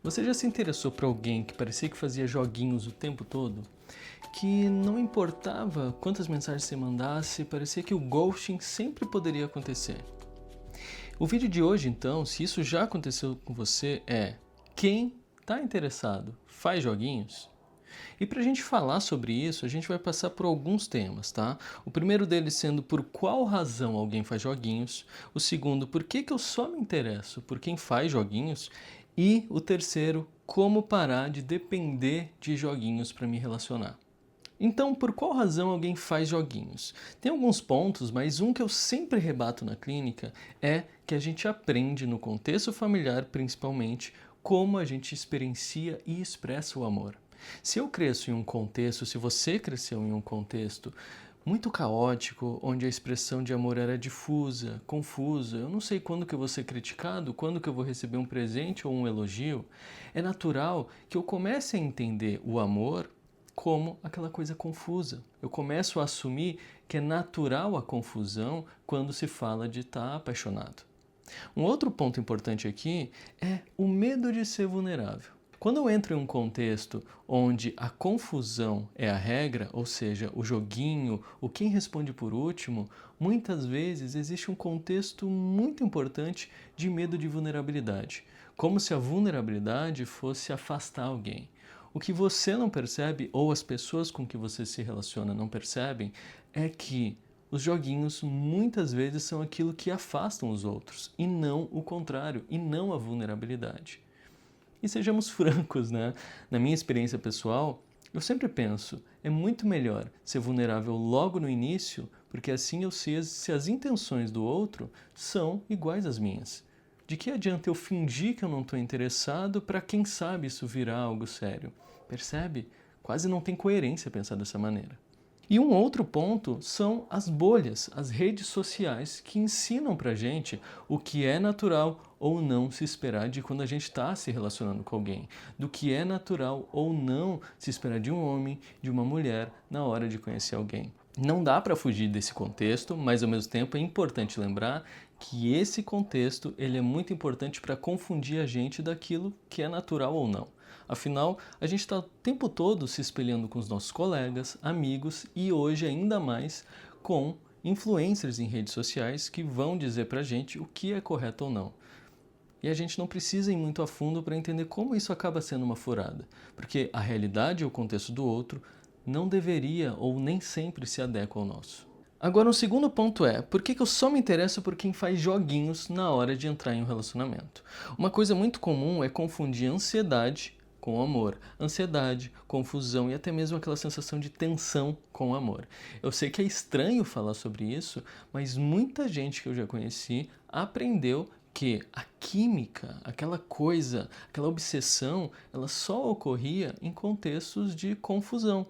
Você já se interessou por alguém que parecia que fazia joguinhos o tempo todo? Que não importava quantas mensagens você mandasse, parecia que o ghosting sempre poderia acontecer. O vídeo de hoje, então, se isso já aconteceu com você, é: quem está interessado faz joguinhos? E para a gente falar sobre isso, a gente vai passar por alguns temas, tá? O primeiro deles sendo por qual razão alguém faz joguinhos. O segundo, por que eu só me interesso por quem faz joguinhos. E o terceiro, como parar de depender de joguinhos para me relacionar. Então, por qual razão alguém faz joguinhos? Tem alguns pontos, mas um que eu sempre rebato na clínica é que a gente aprende no contexto familiar, principalmente, como a gente experiencia e expressa o amor. Se eu cresço em um contexto, se você cresceu em um contexto muito caótico, onde a expressão de amor era difusa, confusa, eu não sei quando que eu vou ser criticado, quando que eu vou receber um presente ou um elogio, é natural que eu comece a entender o amor como aquela coisa confusa. Eu começo a assumir que é natural a confusão quando se fala de estar apaixonado. Um outro ponto importante aqui é o medo de ser vulnerável. Quando eu entro em um contexto onde a confusão é a regra, ou seja, o joguinho, o quem responde por último, muitas vezes existe um contexto muito importante de medo de vulnerabilidade, como se a vulnerabilidade fosse afastar alguém. O que você não percebe, ou as pessoas com que você se relaciona não percebem, é que os joguinhos muitas vezes são aquilo que afastam os outros, e não o contrário, e não a vulnerabilidade. E sejamos francos, né? Na minha experiência pessoal, eu sempre penso, é muito melhor ser vulnerável logo no início, porque assim eu sei se as intenções do outro são iguais às minhas. De que adianta eu fingir que eu não estou interessado para quem sabe isso virar algo sério? Percebe? Quase não tem coerência pensar dessa maneira. E um outro ponto são as bolhas, as redes sociais que ensinam pra gente o que é natural ou não se esperar de quando a gente está se relacionando com alguém, do que é natural ou não se esperar de um homem, de uma mulher na hora de conhecer alguém. Não dá para fugir desse contexto, mas ao mesmo tempo é importante lembrar que esse contexto ele é muito importante para confundir a gente daquilo que é natural ou não. Afinal, a gente está o tempo todo se espelhando com os nossos colegas, amigos e hoje ainda mais com influencers em redes sociais que vão dizer pra gente o que é correto ou não. E a gente não precisa ir muito a fundo para entender como isso acaba sendo uma furada, porque a realidade e o contexto do outro não deveria ou nem sempre se adequa ao nosso. Agora, um segundo ponto é, por que eu só me interesso por quem faz joguinhos na hora de entrar em um relacionamento? Uma coisa muito comum é confundir ansiedade com amor, ansiedade, confusão e até mesmo aquela sensação de tensão com amor. Eu sei que é estranho falar sobre isso, mas muita gente que eu já conheci aprendeu que a química, aquela coisa, aquela obsessão, ela só ocorria em contextos de confusão.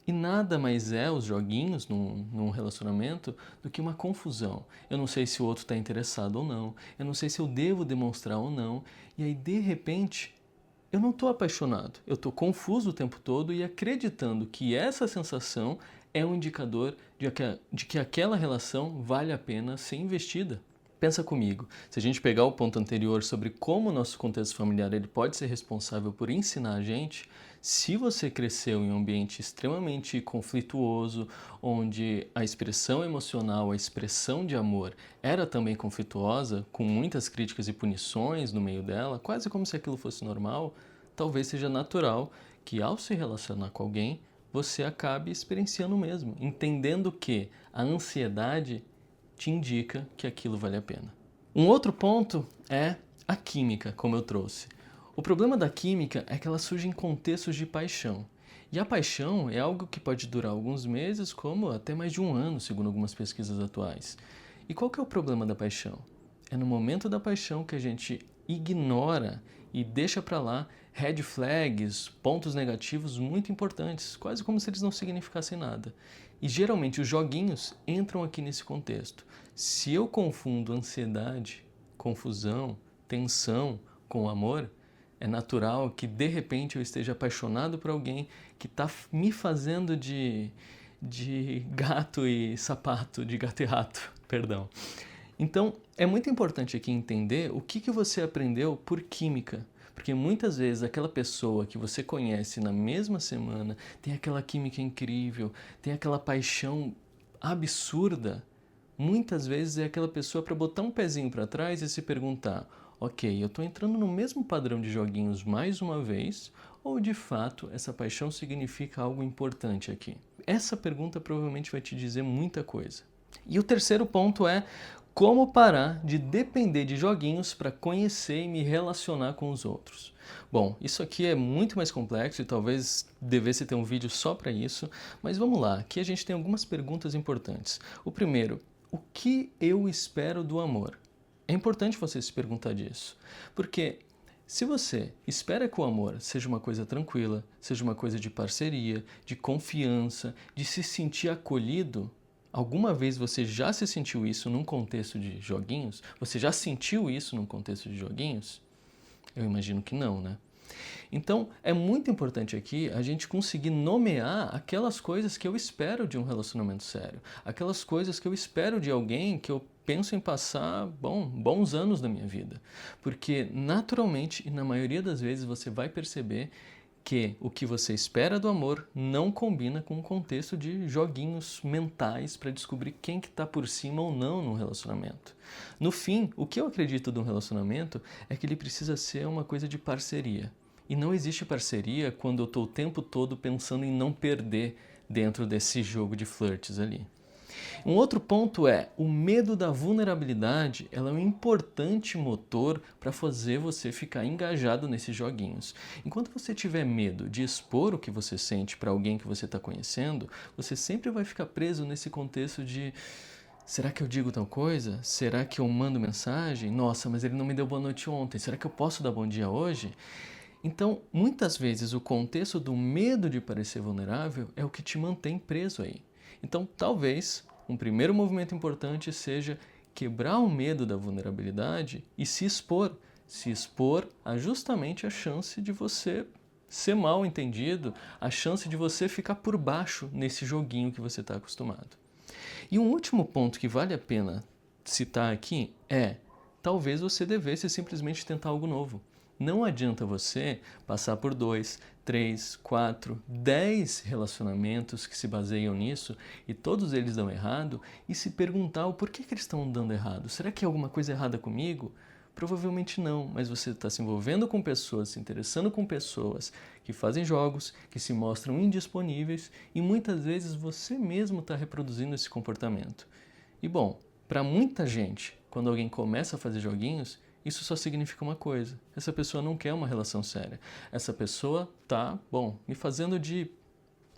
E nada mais é os joguinhos num relacionamento do que uma confusão. Eu não sei se o outro está interessado ou não, eu não sei se eu devo demonstrar ou não, e aí de repente eu não estou apaixonado, eu estou confuso o tempo todo e acreditando que essa sensação é um indicador de que aquela relação vale a pena ser investida. Pensa comigo, se a gente pegar o ponto anterior sobre como o nosso contexto familiar ele pode ser responsável por ensinar a gente, se você cresceu em um ambiente extremamente conflituoso, onde a expressão emocional, a expressão de amor era também conflituosa, com muitas críticas e punições no meio dela, quase como se aquilo fosse normal, talvez seja natural que ao se relacionar com alguém, você acabe experienciando o mesmo, entendendo que a ansiedade te indica que aquilo vale a pena. Um outro ponto é a química, como eu trouxe. O problema da química é que ela surge em contextos de paixão. E a paixão é algo que pode durar alguns meses, como até mais de um ano, segundo algumas pesquisas atuais. E qual que é o problema da paixão? É no momento da paixão que a gente ignora e deixa para lá red flags, pontos negativos muito importantes, quase como se eles não significassem nada. E geralmente os joguinhos entram aqui nesse contexto. Se eu confundo ansiedade, confusão, tensão com amor, é natural que de repente eu esteja apaixonado por alguém que está me fazendo de gato e sapato, de gato e rato, perdão. Então, é muito importante aqui entender o que você aprendeu por química. Porque muitas vezes aquela pessoa que você conhece na mesma semana tem aquela química incrível, tem aquela paixão absurda. Muitas vezes é aquela pessoa para botar um pezinho para trás e se perguntar: ok, eu estou entrando no mesmo padrão de joguinhos mais uma vez, ou de fato essa paixão significa algo importante aqui? Essa pergunta provavelmente vai te dizer muita coisa. E o terceiro ponto é como parar de depender de joguinhos para conhecer e me relacionar com os outros. Bom, isso aqui é muito mais complexo e talvez devesse ter um vídeo só para isso, mas vamos lá, aqui a gente tem algumas perguntas importantes. O primeiro, o que eu espero do amor? É importante você se perguntar disso, porque se você espera que o amor seja uma coisa tranquila, seja uma coisa de parceria, de confiança, de se sentir acolhido, alguma vez você já se sentiu isso num contexto de joguinhos? Você já sentiu isso num contexto de joguinhos? Eu imagino que não, né? Então, é muito importante aqui a gente conseguir nomear aquelas coisas que eu espero de um relacionamento sério. Aquelas coisas que eu espero de alguém que eu penso em passar, bons anos da minha vida. Porque, naturalmente, e na maioria das vezes, você vai perceber que o que você espera do amor não combina com o contexto de joguinhos mentais para descobrir quem que está por cima ou não no relacionamento. No fim, o que eu acredito de um relacionamento é que ele precisa ser uma coisa de parceria. E não existe parceria quando eu estou o tempo todo pensando em não perder dentro desse jogo de flirts ali. Um outro ponto é, o medo da vulnerabilidade, ela é um importante motor para fazer você ficar engajado nesses joguinhos. Enquanto você tiver medo de expor o que você sente para alguém que você está conhecendo, você sempre vai ficar preso nesse contexto de: será que eu digo tal coisa? Será que eu mando mensagem? Nossa, mas ele não me deu boa noite ontem, será que eu posso dar bom dia hoje? Então, muitas vezes o contexto do medo de parecer vulnerável é o que te mantém preso aí. Então, talvez um primeiro movimento importante seja quebrar o medo da vulnerabilidade e se expor. Se expor a justamente a chance de você ser mal entendido, a chance de você ficar por baixo nesse joguinho que você está acostumado. E um último ponto que vale a pena citar aqui é: talvez você devesse simplesmente tentar algo novo. Não adianta você passar por 2, 3, 4, 10 relacionamentos que se baseiam nisso e todos eles dão errado e se perguntar o porquê que eles estão dando errado. Será que é alguma coisa errada comigo? Provavelmente não, mas você está se envolvendo com pessoas, se interessando com pessoas que fazem jogos, que se mostram indisponíveis e muitas vezes você mesmo está reproduzindo esse comportamento. E bom, para muita gente, quando alguém começa a fazer joguinhos, isso só significa uma coisa: essa pessoa não quer uma relação séria. Essa pessoa tá, me fazendo de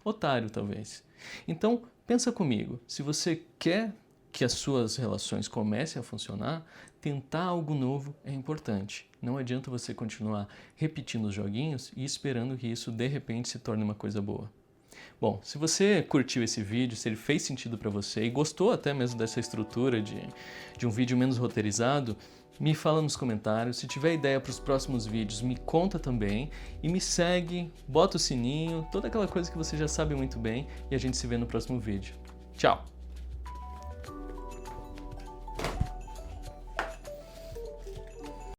otário, talvez. Então, pensa comigo, se você quer que as suas relações comecem a funcionar, tentar algo novo é importante. Não adianta você continuar repetindo os joguinhos e esperando que isso de repente se torne uma coisa boa. Bom, se você curtiu esse vídeo, se ele fez sentido para você e gostou até mesmo dessa estrutura de um vídeo menos roteirizado, me fala nos comentários. Se tiver ideia para os próximos vídeos, me conta também. E me segue, bota o sininho, toda aquela coisa que você já sabe muito bem. E a gente se vê no próximo vídeo. Tchau!